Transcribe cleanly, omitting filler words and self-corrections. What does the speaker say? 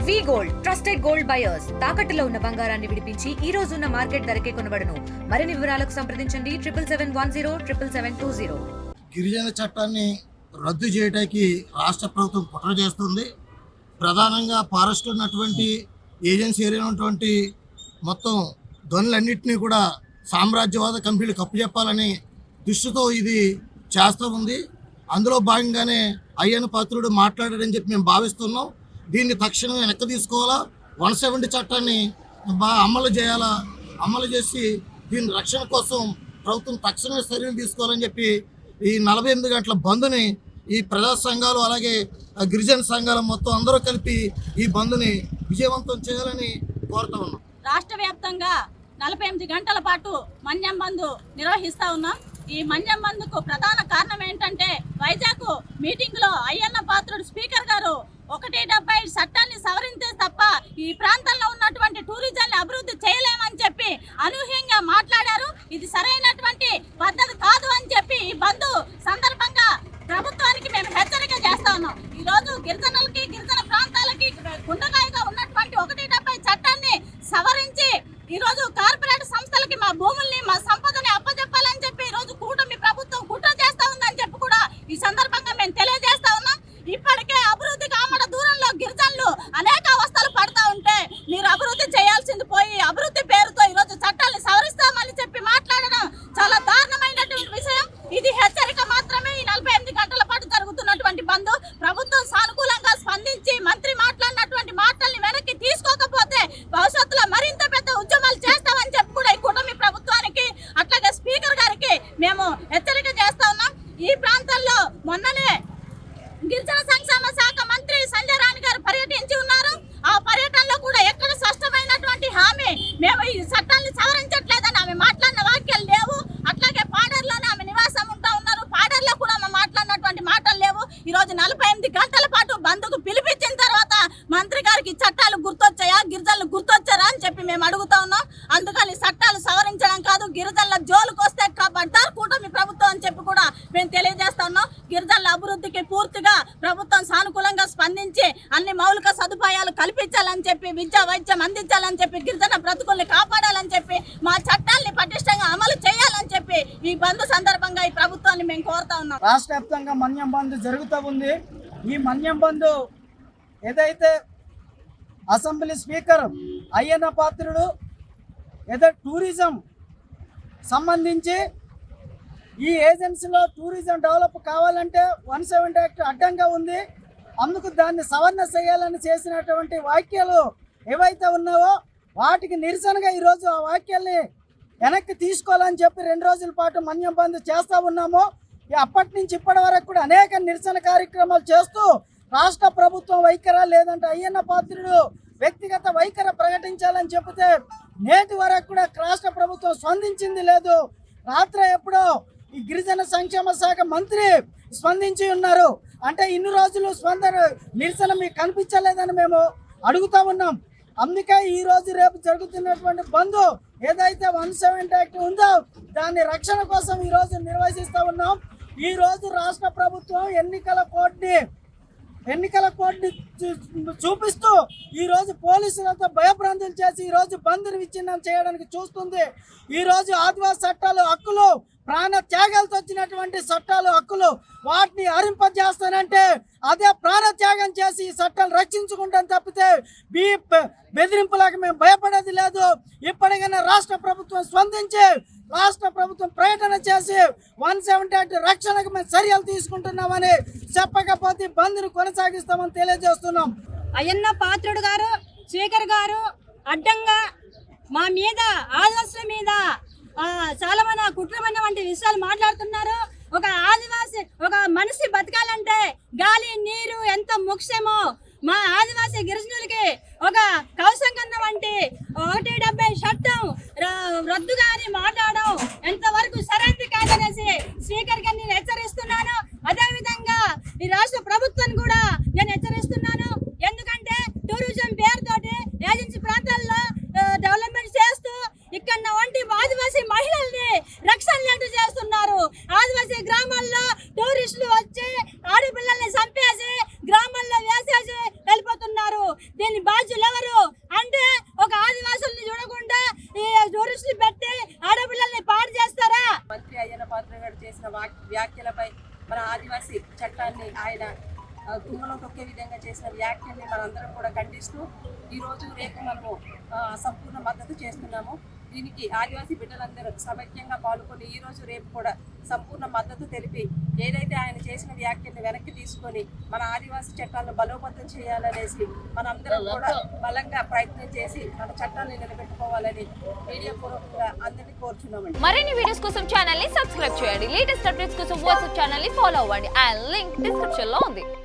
వి gold trusted gold buyers తాకట్టులో ఉన్న బంగారాన్ని విడిపించి ఈ రోజు ఉన్న మార్కెట్ ధరకే కొనబడును. మరిన్ని వివరాలకు సంప్రదించండి 77107720. గిరిజన చట్టాన్ని రద్దు చేయడానికి రాష్ట్ర ప్రభుత్వం కుట్ర చేస్తుంది. ప్రధానంగా ఫారెస్ట్ ఉన్నటువంటి ఏజెన్సీ ఏరియా ఉన్నటువంటి మొత్తం గనులన్నింటినీ కూడా సామ్రాజ్యవాద కంపెనీలకు అప్పచెప్పాలని దృష్టితో ఇది చేస్తూ ఉంది. అందులో భాగంగానే అయ్యన్న పాత్రుడు మాట్లాడాడని చెప్పి మేము భావిస్తున్నాం. దీన్ని తక్షణమే వెనక్కి తీసుకోవాలా, 170 చట్టాన్ని అమలు చేయాలా, అమలు చేసి దీని రక్షణ కోసం ప్రభుత్వం తక్షణమే చర్యలు తీసుకోవాలని చెప్పి ఈ 48 గంటల బంద్ని ఈ ప్రజా సంఘాలు అలాగే గిరిజన సంఘాలు మొత్తం అందరూ కలిపి ఈ బంద్ని విజయవంతం చేయాలని కోరుతా ఉన్నాం. రాష్ట్ర వ్యాప్తంగా 48 గంటల పాటు మన్యం బంద్ నిర్వహిస్తా ఉన్నాం. ఈ మన్యం బంద్కు ప్రధాన కారణం ఏంటంటే వైజాగ్ మీటింగ్లో అయ్యన్న పాత్రుడు స్పీకర్ గారు 170 చట్టాన్ని సవరిస్తే తప్ప ఈ ప్రాంతంలో ఉన్నటువంటి టూరిజాన్ని అభివృద్ధి చేయలేమని చెప్పి అనూహ్యంగా మాట్లాడారు. ఇది సరైనటువంటి పద్ధతి కాదు అని చెప్పి ఈ బంద్ సందర్భంగా ప్రభుత్వానికి మేము హెచ్చరిక చేస్తా ఉన్నాం. ఈ రోజు గిరిజనులకి గిరిజన ప్రాంతాలకి గుండెకాయగా ఉన్నటువంటి 170 చట్టాన్ని సవరించి ఈ రోజు కార్పొరేట్ సంస్థలకి మా భూముల్ని మా సంపదని అప్పచెప్పాలని చెప్పి ఈ రోజు కూటమి ప్రభుత్వం కుట్ర చేస్తా ఉందని చెప్పి కూడా ఈ సందర్భంగా మేము తెలియజేస్తా ఉన్నాం. ఇప్పటికే అభివృద్ధికి ఆమడ దూరంలో గిరిజనులు అనేక అవస్థలు పడతా ఉంటే మీరు అభివృద్ధి చేయాల్సింది పోయి అభివృద్ధి పేరుతో ఈ రోజు చట్టాన్ని సవరిస్తామని చెప్పి మాట్లాడడం చాలా దారుణమైనటువంటి విషయం. ఇది హెచ్చరిక మాత్రమే. ఈ 48 గంటల పాటు జరుగుతున్నటువంటి బంద్ ప్రభుత్వం సానుకూలంగా స్పందించి మంత్రి మాట్లాడినటువంటి మాటల్ని వెనక్కి తీసుకోకపోతే భవిష్యత్తులో మరింత పెద్ద ఉద్యమాలు చేస్తామని చెప్పి కూడా ఈ కూటమి ప్రభుత్వానికి అట్లాగే స్పీకర్ గారికి మేము హెచ్చరిక చేస్తా ఉన్నాం. ఈ ప్రాంతంలో మొన్ననే గిరిజన సంక్షేమ శాఖ మంత్రి సంజయ్ రాణి గారు పర్యటించి ఉన్నారు. ఆ పర్యటనలో కూడా ఎక్కడ స్పష్టమైనటువంటి హామీ మేము ఈ చట్టాన్ని సవరించట్లేదని ఆమె మాట్లాడిన వాక్యాలు లేవు. అట్లాగే పాడేరులోనే ఆమె నివాసం ఉంటా ఉన్నారు. పాడేరులో కూడా ఆమె మాట్లాడినటువంటి మాటలు లేవు. ఈ రోజు 48 గంటల పాటు బంద్కు పిలిపించిన తర్వాత మంత్రి గారికి చట్టాలు గుర్తొచ్చాయా, గిరిజనులు గుర్తొచ్చారా అని చెప్పి మేము అడుగుతా ఉన్నాం. అందుకని చట్టాలు సవరించడం కాదు, గిరిజనుల జోలుకు వస్తే కాబట్టారు కూటమి ప్రభుత్వం అని చెప్పి కూడా మేము తెలియజేస్తా ఉన్నాం. గిరిజనుల అభివృద్ధికి పూర్తిగా ప్రభుత్వం సానుకూలంగా స్పందించి అన్ని మౌలిక సదుపాయాలు కల్పించాలని చెప్పి విద్యా వైద్యం అందించాలని చెప్పి గిరిజన బ్రతుకుల్ని కాపాడాలని చెప్పి మా చట్టాలని పటిష్టంగా అమలు చేయాలని చెప్పి ఈ బంద్ సందర్భంగా ఈ ప్రభుత్వాన్ని మేము కోరుతా ఉన్నాం. రాష్ట్ర వ్యాప్తంగా మన్యం బంద్ జరుగుతూ ఉంది. ఈ మన్యం బంద్ ఏదైతే assembly speaker Ayyanna Patrudu tourism సంబంధించి ఈ ఏజెన్సీలో టూరిజం డెవలప్ కావాలంటే 170 యాక్ట్ అడ్డంగా ఉంది. అందుకు దాన్ని సవరణ చేయాలని చేసినటువంటి వాక్యాలు ఏవైతే ఉన్నావో వాటికి నిరసనగా ఈరోజు ఆ వాక్యాల్ని వెనక్కి తీసుకోవాలని చెప్పి 2 రోజుల పాటు మన్యం బంద్ చేస్తూ ఉన్నాము. అప్పటి నుంచి ఇప్పటి వరకు కూడా అనేక నిరసన కార్యక్రమాలు చేస్తూ రాష్ట్ర ప్రభుత్వం వైఖరి లేదంటే అయ్యన్న పాత్రుడు వ్యక్తిగత వైఖరి ప్రకటించాలని చెబితే నేటి వరకు కూడా రాష్ట్ర ప్రభుత్వం స్పందించింది లేదు. రాత్రి ఎప్పుడో ఈ గిరిజన సంక్షేమ శాఖ మంత్రి స్పందించి ఉన్నారు. అంటే ఇన్ని రోజులు నిరసన మీకు కనిపించలేదని మేము అడుగుతా ఉన్నాం. అందుకే ఈ రోజు రేపు జరుగుతున్నటువంటి బంద్ ఏదైతే 170 యాక్ట్ ఉందో దాని రక్షణ కోసం ఈ రోజు నిర్వహిస్తూ ఉన్నాం. ఈ రోజు రాష్ట్ర ప్రభుత్వం ఎన్నికల కోడ్ని చూపిస్తూ ఈ రోజు పోలీసులతో భయభ్రాంతులు చేసి ఈ రోజు బంద్ని విచ్ఛిన్నం చేయడానికి చూస్తుంది. ఈ రోజు ఆదివాసీ చట్టాలు హక్కులు ప్రాణ త్యాగాలతో వచ్చినటువంటి చట్టాలు హక్కులు వాటిని హరింపజేస్తానంటే అదే ప్రాణ త్యాగం చేసి ఈ చట్టాలు రక్షించుకుంటాం తప్పితే బెదిరింపులకు మేము భయపడేది లేదు. ఇప్పటికైనా రాష్ట్ర ప్రభుత్వం స్పందించి రాష్ట్ర ప్రభుత్వం ప్రకటన చేసి 170 యాక్ట్ రక్షణకు మేము చర్యలు తీసుకుంటున్నామని చెప్పకపోతే బంద్ను కొనసాగిస్తామని తెలియజేస్తున్నాం. అయ్యన్న పాత్రుడు గారు స్పీకర్ గారు అడ్డంగా మా మీద ఆదివాసుల మీద చాలా మంది కుట్రమైన వంటి విషయాలు మాట్లాడుతున్నారు. ఒక ఆదివాసి ఒక మనిషి బతకాలంటే గాలి నీరు ఎంత ముఖ్యమో మా ఆదివాసీ గిరిజనులకి ఒక కౌశం కన్న వంటి 170 చట్టం రద్దుగా అని మాట్లాడడం ఎంతవరకు సరైనది కాదనేసి స్పీకర్ గారిని నేను హెచ్చరిస్తున్నాను. అదేవిధంగా ఈ రాష్ట్ర ప్రభుత్వాన్ని కూడా నేను హెచ్చరిస్తున్నాను. ఎందుకంటే టూరిజం పేరుతోటి ఏజెన్సీ ప్రాంతాల్లో డెవలప్మెంట్ చేస్తూ ఇక్కడ వంటి ఆదివాసీ మహిళల్ని రక్షణ లేకుండా చేస్తున్నారు. ఆదివాసీ గ్రామాల్లో టూరిస్టులు వచ్చి ఆడపిల్లల్ని చంపేసి గ్రామాల్లో వేసేసి వెళ్ళిపోతున్నారు. బాధ్యులు ఎవరు అంటే ఒక ఆదివాసుల్ని చూడకుండా ఈ టూరిస్టులు పెట్టి ఆడపిల్లల్ని పాడు చేస్తారా? మంత్రి అయ్యన్న పాత్రుడు గారు చేసిన వ్యాఖ్యలపై మన ఆదివాసీ చట్టాన్ని ఆయన తుమ్మలో తొక్కే విధంగా చేసిన వ్యాఖ్యల్ని మనందరం కూడా ఖండిస్తూ ఈరోజు రేపు మనము సంపూర్ణ మద్దతు చేస్తున్నాము. దీనికి ఆదివాసీ బిడ్డలందరూ సమైక్యంగా పాల్గొని ఈరోజు రేపు కూడా సంపూర్ణ మద్దతు తెలిపి ఏదైతే ఆయన చేసిన వ్యాఖ్యల్ని వెనక్కి తీసుకొని మన ఆదివాసీ చట్టాలను బలోపేతం చేయాలనేసి మనందరం కూడా బలంగా ప్రయత్నం చేసి మన చట్టాన్ని నిలబెట్టుకోవాలని మీడియా పూర్వకంగా అందరినీ కోరుచున్నామండి. మరిన్ని వీడియోస్ కోసం ఛానల్ ని సబ్స్క్రైబ్ చేయండి. లేటెస్ట్ అప్డేట్స్ కోసం వాట్సాప్ ఛానల్ ని ఫాలో అవ్వండి. ఆ లింక్ డిస్క్రిప్షన్ లో ఉంది.